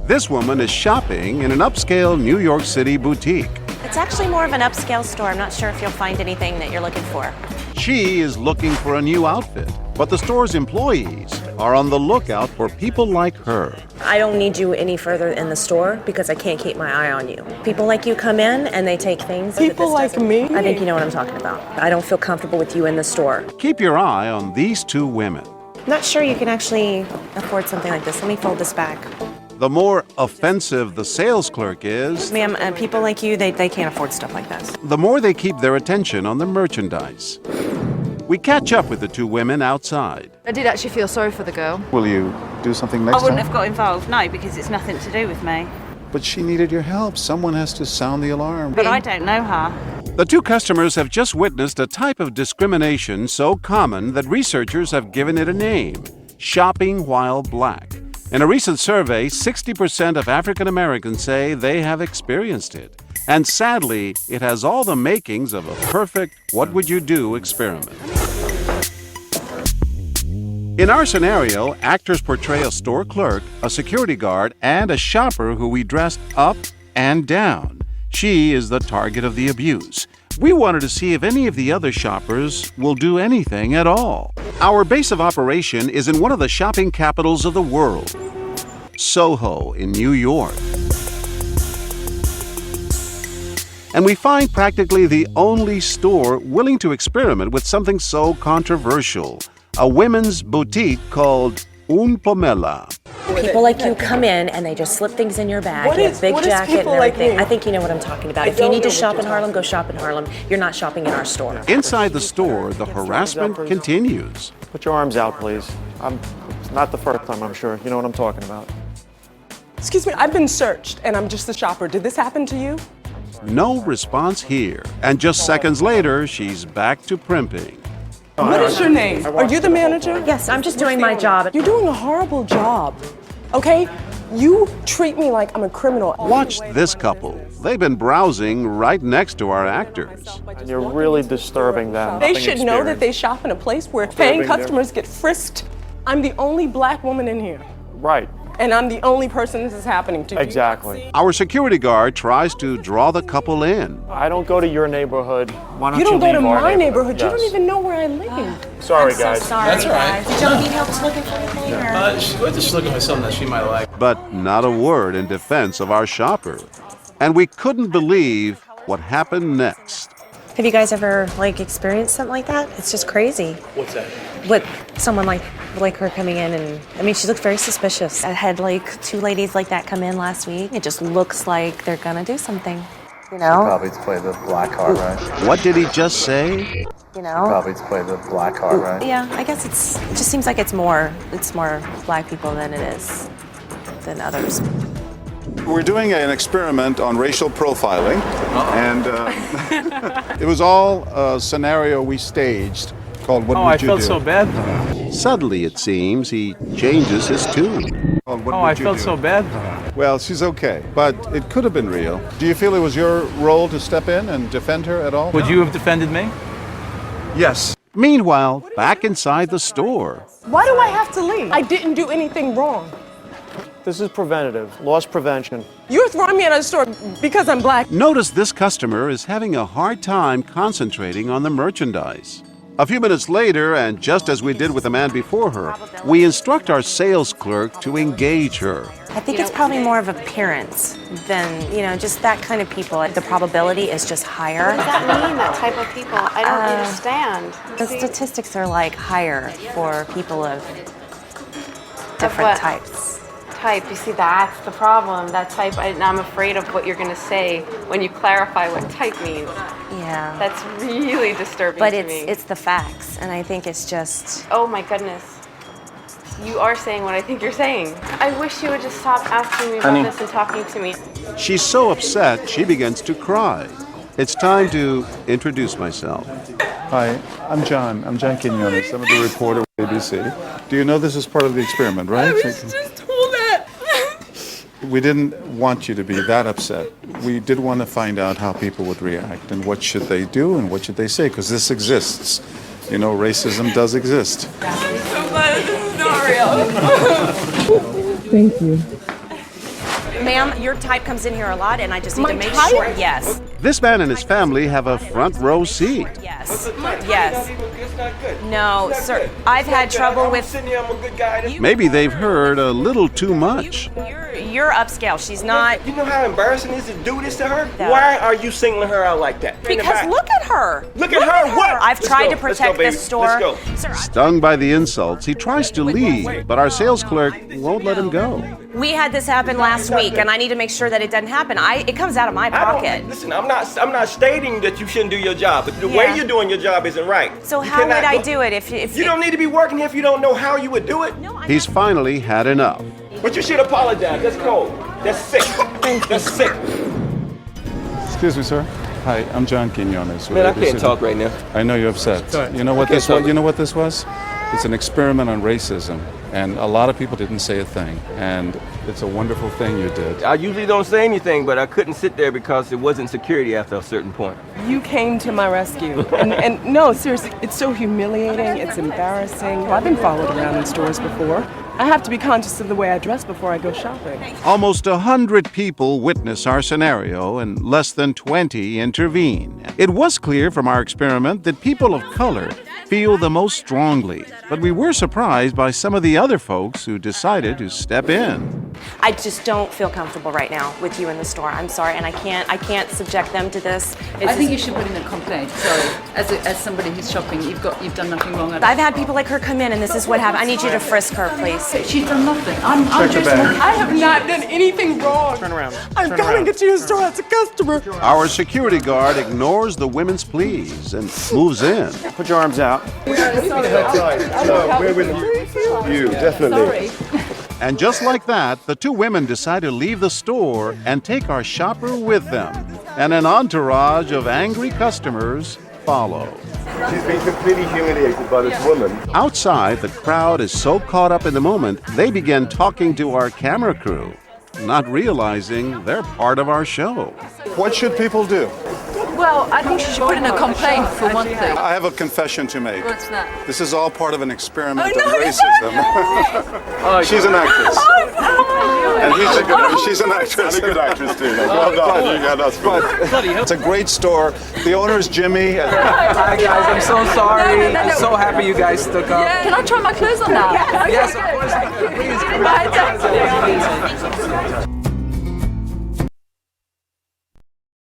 This woman is shopping in an upscale New York City boutique. It's actually more of an upscale store. I'm not sure if you'll find anything that you're looking for. She is looking for a new outfit, but the store's employees are on the lookout for people like her. I don't need you any further in the store because I can't keep my eye on you. People like you come in and they take things. People like me? I think you know what I'm talking about. I don't feel comfortable with you in the store. Keep your eye on these two women. Not sure you can actually afford something like this. Let me fold this back. The more offensive the sales clerk is, Ma'am, people like you, they can't afford stuff like this. the more they keep their attention on the merchandise. We catch up with the two women outside. I did actually feel sorry for the girl. Will you do something next I wouldn't time? have got involved, no, because it's nothing to do with me. But she needed your help. Someone has to sound the alarm. But I don't know her. The two customers have just witnessed a type of discrimination so common that researchers have given it a name: shopping while black. In a recent survey, 60% of African Americans say they have experienced it. And sadly, it has all the makings of a perfect what would you do experiment. In our scenario, actors portray a store clerk, a security guard, and a shopper who we dressed up and down. She is the target of the abuse. We wanted to see if any of the other shoppers will do anything at all. Our base of operation is in one of the shopping capitals of the world, Soho in New York. And we find practically the only store willing to experiment with something so controversial, a women's boutique called Un Pomela. People like you come in and they just slip things in your bag. You have a big jacket and everything. I think you know what I'm talking about. If you need to shop in Harlem, go shop in Harlem. You're not shopping in our store. Inside the store, the harassment continues. Put your arms out, please. It's not the first time, I'm sure. You know what I'm talking about. Excuse me, I've been searched and I'm just a shopper. Did this happen to you? No response here. And just seconds later, she's back to primping. What is your name? Are you the manager? Yes, I'm just doing my job. You're doing a horrible job, okay? You treat me like I'm a criminal. Watch this couple. They've been browsing right next to our actors. And you're really disturbing them. They should know that they shop in a place where paying customers get frisked. I'm the only black woman in here. Right. And I'm the only person this is happening to. Exactly. Our security guard tries to draw the couple in. I don't go to your neighborhood. Why don't You don't go to leave our my neighborhood. Yes. You don't even know where I live. Sorry, I'm so guys. sorry, That's all right. guys. Did y'all need help looking for anything? We're just looking for something that she might like. But not a word in defense of our shopper. And we couldn't believe what happened next. Have you guys ever experienced something like that? It's just crazy. What's that? With someone like her coming in, and I mean, she looked very suspicious. I had two ladies like that come in last week. It just looks like they're gonna do something, you know? Probably to play the black card, right? What did he just say? You know? Probably to play the black card, right? Yeah, I guess it just seems like it's more black people than it is than others. We're doing an experiment on racial profiling, and it was all a scenario we staged called What Would You Do? I felt so bad. Suddenly, it seems, he changes his tune. I felt so bad. Well, she's okay, but it could have been real. Do you feel it was your role to step in and defend her at all? Would you have defended me? Yes. Meanwhile, back inside the store, Why do I have to leave? I didn't do anything wrong. This is preventative, loss prevention. You're throwing me out of the store because I'm black. notice this customer is having a hard time concentrating on the merchandise. A few minutes later, and just as we did with the man before her, we instruct our sales clerk to engage her. I think it's probably more of appearance than, just that kind of people. The probability is just higher. What does that mean, that type of people? I don't understand. The statistics are higher for people of different types. Type, you see, that's the problem. That type, I'm afraid of what you're going to say when you clarify what type means. Yeah. That's really disturbing But to me. it's the facts, and I think it's just... Oh my goodness. You are saying what I think you're saying. I wish you would just stop asking me about this and talking to me. She's so upset, she begins to cry. It's time to introduce myself. Hi, I'm John. I'm John Quinones. I'm the reporter with ABC. Do you know this is part of the experiment, right? I was just told that. We didn't want you to be that upset. We did want to find out how people would react and what should they do and what should they say, because this exists. Racism does exist. I'm so glad this is not real. Thank you. Ma'am, your type comes in here a lot, and I just need My to make type? sure. Yes. This man and his family have a front row seat. Yes. Yes. No, sir. I've had trouble with. Maybe they've heard a little too much. You're upscale. She's not. You know how embarrassing it is to do this to her? No. Why are you singling her out like that? Because look at her. Look at her. What? I've tried to protect this store. Let's go. Sir, Stung by the insults, he tries to leave, but our sales clerk won't let him go. we had this happen last week, and I need to make sure that it doesn't happen. It comes out of my pocket. Listen, I'm not stating that you shouldn't do your job, but the way you're doing your job isn't right. So how would I do it if you don't need to be working here if you don't know how you would do it? He's finally had enough. But you should apologize. That's cold. That's sick. That's sick. Excuse me, sir. Hi, I'm John Quinones. Man, I can't talk right now. I know you're upset. You know what this was? You know what this was? It's an experiment on racism, and a lot of people didn't say a thing, and it's a wonderful thing you did. I usually don't say anything, but I couldn't sit there because it wasn't security after a certain point. You came to my rescue. And no, seriously, it's so humiliating. It's embarrassing. Well, I've been followed around in stores before. I have to be conscious of the way I dress before I go shopping. Almost 100 people witness our scenario and less than 20 intervene. It was clear from our experiment that people of color feel the most strongly, but we were surprised by some of the other folks who decided to step in. I just don't feel comfortable right now with you in the store. I'm sorry, and I can't subject them to this. I think you should put in a complaint. Sorry, as somebody who's shopping, you've done nothing wrong. I've had people like her come in, and this is what happened. I need you to frisk her, please. She's done nothing. I'm just. I have not done anything wrong. Turn around. I'm coming into your store as a customer. Our security guard ignores the women's pleas and moves in. Put your arms out. We're with you, definitely. And just like that, the two women decide to leave the store and take our shopper with them. And an entourage of angry customers follow. She's been completely humiliated by this woman. Outside, the crowd is so caught up in the moment, they begin talking to our camera crew, not realizing they're part of our show. What should people do? Well, I think she should put in a complaint for one thing. I have a confession to make. What's that? This is all part of an experiment on racism. She's an actress. And she's an actress. And a good actress, too. Well done. It's a great store. The owner's Jimmy. Hi, guys. I'm so sorry. I'm so happy you guys stuck up. Can I try my clothes on now? Yes, of course. Please come back.